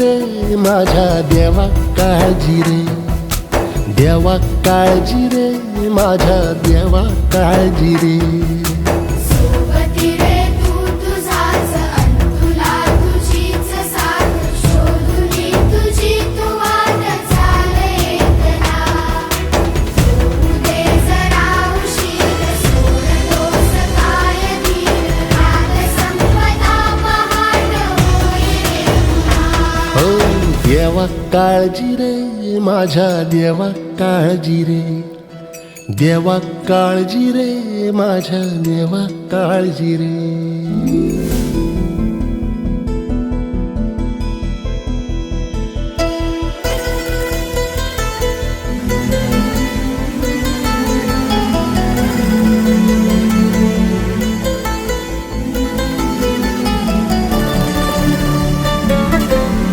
रे माझ्या देवा काळजी रे, देवा काळजी रे माझ्या देवा काळजी रे. सोबती रे तू तुझाच अन तुला तुझीच साथ, शोधुनी तुझी तू वाट चाले एकला. होऊ दे जरा उशीर, सोड दोष काय धीर, रात संपदा पहाट होई रे पुन्हा. हो देवा काळजी रे माझ्या देवा काळजी रे, देवा काळजी रे माझ्या देवा काळजी रे.